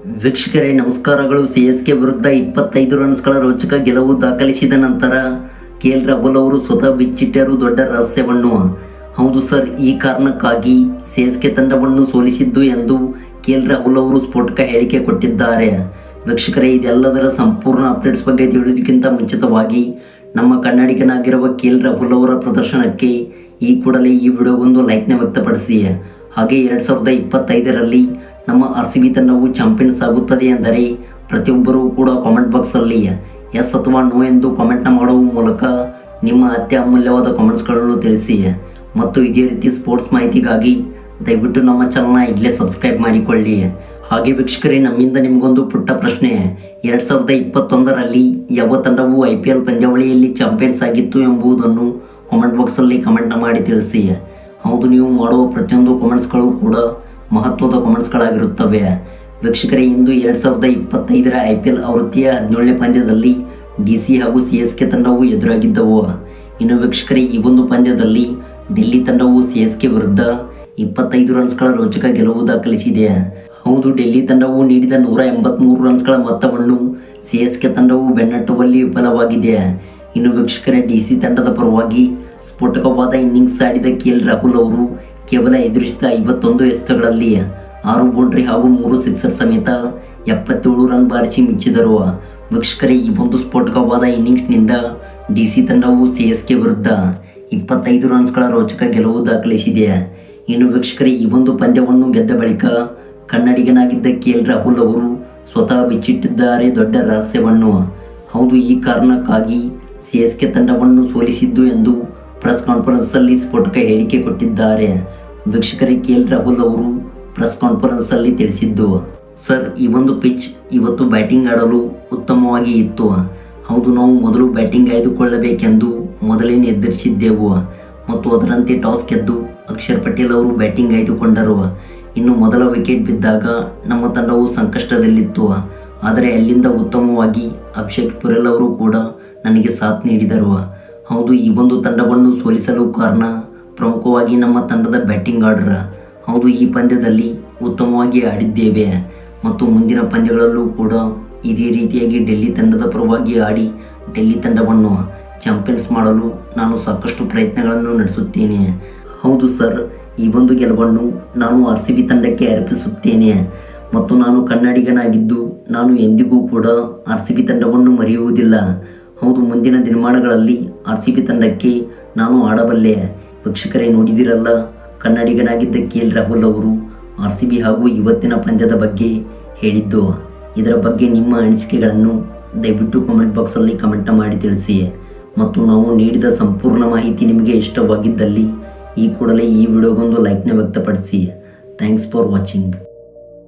ವೀಕ್ಷಕರೇ ನಮಸ್ಕಾರಗಳು. ಸಿ.ಎಸ್.ಕೆ ವಿರುದ್ಧ 25 ರನ್ಸ್ಗಳ ರೋಚಕ ಗೆಲುವು ದಾಖಲಿಸಿದ ನಂತರ ಕೆ.ಎಲ್. ರಾಹುಲ್ ಅವರು ಸ್ವತಃ ಬಿಚ್ಚಿಟ್ಟರು ದೊಡ್ಡ ರಹಸ್ಯವನ್ನು. ಹೌದು ಸರ್, ಈ ಕಾರಣಕ್ಕಾಗಿ ಸಿ.ಎಸ್.ಕೆ ತಂಡವನ್ನು ಸೋಲಿಸಿದ್ದು ಎಂದು ಕೆ.ಎಲ್. ರಾಹುಲ್ ಅವರು ಸ್ಫೋಟಕ ಹೇಳಿಕೆ ಕೊಟ್ಟಿದ್ದಾರೆ. ವೀಕ್ಷಕರೇ, ಇದೆಲ್ಲದರ ಸಂಪೂರ್ಣ ಅಪ್ಡೇಟ್ಸ್ ಬಗ್ಗೆ ತಿಳಿಯೋದಕ್ಕಿಂತ ಮುಂಚಿತವಾಗಿ ನಮ್ಮ ಕನ್ನಡಿಗನಾಗಿರುವ ಕೆ.ಎಲ್. ರಾಹುಲ್ ಅವರ ಪ್ರದರ್ಶನಕ್ಕೆ ಈ ಕೂಡಲೇ ಈ ವಿಡಿಯೋಗೊಂದು ಲೈಕ್ನ ವ್ಯಕ್ತಪಡಿಸಿ. ಹಾಗೆ 2025ರಲ್ಲಿ ನಮ್ಮ RCB ತಂಡವು ಚಾಂಪಿಯನ್ಸ್ ಆಗುತ್ತದೆ ಎಂದರೆ ಪ್ರತಿಯೊಬ್ಬರೂ ಕೂಡ ಕಾಮೆಂಟ್ ಬಾಕ್ಸಲ್ಲಿ ಎಸ್ ಅಥವಾ ನೋ ಎಂದು ಕಾಮೆಂಟ್ನ ಮಾಡುವ ಮೂಲಕ ನಿಮ್ಮ ಅತ್ಯಮೂಲ್ಯವಾದ ಕಾಮೆಂಟ್ಸ್ಗಳನ್ನು ತಿಳಿಸಿ. ಮತ್ತು ಇದೇ ರೀತಿ ಸ್ಪೋರ್ಟ್ಸ್ ಮಾಹಿತಿಗಾಗಿ ದಯವಿಟ್ಟು ನಮ್ಮ ಚಾನಲ್ನ ಈಗಲೇ ಸಬ್ಸ್ಕ್ರೈಬ್ ಮಾಡಿಕೊಳ್ಳಿ. ಹಾಗೆ ವೀಕ್ಷಕರೇ, ನಮ್ಮಿಂದ ನಿಮಗೊಂದು ಪುಟ್ಟ ಪ್ರಶ್ನೆ. 2021ರಲ್ಲಿ ಯಾವ ತಂಡವು IPL ಪಂದ್ಯಾವಳಿಯಲ್ಲಿ ಚಾಂಪಿಯನ್ಸ್ ಆಗಿತ್ತು ಎಂಬುದನ್ನು ಕಾಮೆಂಟ್ ಬಾಕ್ಸಲ್ಲಿ ಕಮೆಂಟ್ನ ಮಾಡಿ ತಿಳಿಸಿ. ಹೌದು, ನೀವು ಮಾಡುವ ಪ್ರತಿಯೊಂದು ಕಾಮೆಂಟ್ಸ್ಗಳು ಕೂಡ ಮಹತ್ವದ ಕಾಮೆಂಟ್ಸ್ಗಳಾಗಿರುತ್ತವೆ. ವೀಕ್ಷಕರೇ, ಇಂದು 2025ರ IPL ಆವೃತ್ತಿಯ 17ನೇ ಪಂದ್ಯದಲ್ಲಿ DC ಹಾಗೂ CSK ತಂಡವು ಎದುರಾಗಿದ್ದವು. ಇನ್ನು ವೀಕ್ಷಕರೇ, ಈ ಒಂದು ಪಂದ್ಯದಲ್ಲಿ ಡೆಲ್ಲಿ ತಂಡವು CSK ವಿರುದ್ಧ 25 ರನ್ಸ್ಗಳ ರೋಚಕ ಗೆಲುವು ದಾಖಲಿಸಿದೆ. ಹೌದು, ಡೆಲ್ಲಿ ತಂಡವು ನೀಡಿದ 183 ರನ್ಸ್ಗಳ ಮೊತ್ತವನ್ನು CSK ತಂಡವು ಬೆನ್ನಟ್ಟುವಲ್ಲಿ ವಿಫಲವಾಗಿದೆ. ಇನ್ನು ವೀಕ್ಷಕರೇ, DC ತಂಡದ ಪರವಾಗಿ ಸ್ಫೋಟಕವಾದ ಇನ್ನಿಂಗ್ಸ್ ಆಡಿದ ಕೆ.ಎಲ್. ರಾಹುಲ್ ಅವರು ಕೇವಲ ಎದುರಿಸಿದ 51 ಎಸೆತಗಳಲ್ಲಿ 6 ಬೌಂಡ್ರಿ ಹಾಗೂ 3 ಸಿಕ್ಸರ್ ಸಮೇತ 77 ರನ್ ಬಾರಿಸಿ ಮಿಂಚಿದರು. ವೀಕ್ಷಕರೇ, ಈ ಒಂದು ಸ್ಫೋಟಕವಾದ ಇನ್ನಿಂಗ್ಸ್ನಿಂದ DC ತಂಡವು CSK ವಿರುದ್ಧ 25 ರನ್ಸ್ಗಳ ರೋಚಕ ಗೆಲುವು ದಾಖಲಿಸಿದೆ. ಇನ್ನು ವೀಕ್ಷಕರೇ, ಈ ಒಂದು ಪಂದ್ಯವನ್ನು ಗೆದ್ದ ಬಳಿಕ ಕನ್ನಡಿಗನಾಗಿದ್ದ ಕೆ.ಎಲ್. ರಾಹುಲ್ ಅವರು ಸ್ವತಃ ಬಿಚ್ಚಿಟ್ಟಿದ್ದಾರೆ ದೊಡ್ಡ ರಹಸ್ಯವನ್ನು. ಹೌದು, ಈ ಕಾರಣಕ್ಕಾಗಿ CSK ತಂಡವನ್ನು ಸೋಲಿಸಿದ್ದು ಎಂದು ಪ್ರೆಸ್ ಕಾನ್ಫರೆನ್ಸಲ್ಲಿ ಸ್ಫೋಟಕ ಹೇಳಿಕೆ ಕೊಟ್ಟಿದ್ದಾರೆ. ವೀಕ್ಷಕರೇ, ಕೆ.ಎಲ್. ರಾಹುಲ್ ಅವರು ಪ್ರೆಸ್ ಕಾನ್ಫರೆನ್ಸಲ್ಲಿ ತಿಳಿಸಿದ್ದು, ಸರ್, ಈ ಒಂದು ಪಿಚ್ ಇವತ್ತು ಬ್ಯಾಟಿಂಗ್ ಆಡಲು ಉತ್ತಮವಾಗಿ ಇತ್ತು. ಹೌದು, ನಾವು ಮೊದಲು ಬ್ಯಾಟಿಂಗ್ ಆಯ್ದುಕೊಳ್ಳಬೇಕೆಂದು ಮೊದಲೇ ನಿರ್ಧರಿಸಿದ್ದೆವು ಮತ್ತು ಅದರಂತೆ ಟಾಸ್ ಗೆದ್ದು ಅಕ್ಷರ್ ಪಟೇಲ್ ಅವರು ಬ್ಯಾಟಿಂಗ್ ಆಯ್ದುಕೊಂಡರು. ಇನ್ನು ಮೊದಲ ವಿಕೆಟ್ ಬಿದ್ದಾಗ ನಮ್ಮ ತಂಡವು ಸಂಕಷ್ಟದಲ್ಲಿತ್ತು. ಆದರೆ ಅಲ್ಲಿಂದ ಉತ್ತಮವಾಗಿ ಅಭಿಷೇಕ್ ಪುರೇಲ್ ಅವರು ಕೂಡ ನನಗೆ ಸಾಥ್ ನೀಡಿದರು. ಹೌದು, ಈ ಒಂದು ತಂಡವನ್ನು ಸೋಲಿಸಲು ಕಾರಣ ಪ್ರಮುಖವಾಗಿ ನಮ್ಮ ತಂಡದ ಬ್ಯಾಟಿಂಗ್ ಆರ್ಡರ್. ಹೌದು, ಈ ಪಂದ್ಯದಲ್ಲಿ ಉತ್ತಮವಾಗಿ ಆಡಿದ್ದೇವೆ ಮತ್ತು ಮುಂದಿನ ಪಂದ್ಯಗಳಲ್ಲೂ ಕೂಡ ಇದೇ ರೀತಿಯಾಗಿ ಡೆಲ್ಲಿ ತಂಡದ ಪರವಾಗಿ ಆಡಿ ಡೆಲ್ಲಿ ತಂಡವನ್ನು ಚಾಂಪಿಯನ್ಸ್ ಮಾಡಲು ನಾನು ಸಾಕಷ್ಟು ಪ್ರಯತ್ನಗಳನ್ನು ನಡೆಸುತ್ತೇನೆ. ಹೌದು ಸರ್, ಈ ಒಂದು ಗೆಲುವನ್ನು ನಾನು RCB ತಂಡಕ್ಕೆ ಅರ್ಪಿಸುತ್ತೇನೆ ಮತ್ತು ನಾನು ಕನ್ನಡಿಗನಾಗಿದ್ದು ನಾನು ಎಂದಿಗೂ ಕೂಡ RCB ತಂಡವನ್ನು ಮರೆಯುವುದಿಲ್ಲ. ಹೌದು, ಮುಂದಿನ ದಿನಮಾನಗಳಲ್ಲಿ RCB ತಂಡಕ್ಕೆ ನಾನು ಆಡಬಲ್ಲೆ. ವೀಕ್ಷಕರೇ, ನೋಡಿದಿರಲ್ಲ, ಕನ್ನಡಿಗನಾಗಿದ್ದ ಕೆ.ಎಲ್. ರಾಹುಲ್ ಅವರು RCB ಹಾಗೂ ಇವತ್ತಿನ ಪಂದ್ಯದ ಬಗ್ಗೆ ಹೇಳಿದ್ದು. ಇದರ ಬಗ್ಗೆ ನಿಮ್ಮ ಅನಿಸಿಕೆಗಳನ್ನು ದಯವಿಟ್ಟು ಕಾಮೆಂಟ್ ಬಾಕ್ಸಲ್ಲಿ ಕಮೆಂಟ್ನ ಮಾಡಿ ತಿಳಿಸಿ. ಮತ್ತು ನಾವು ನೀಡಿದ ಸಂಪೂರ್ಣ ಮಾಹಿತಿ ನಿಮಗೆ ಇಷ್ಟವಾಗಿದ್ದಲ್ಲಿ ಈ ಕೂಡಲೇ ಈ ವಿಡಿಯೋಗೊಂದು ಲೈಕ್ನ ವ್ಯಕ್ತಪಡಿಸಿ. Thanks for watching.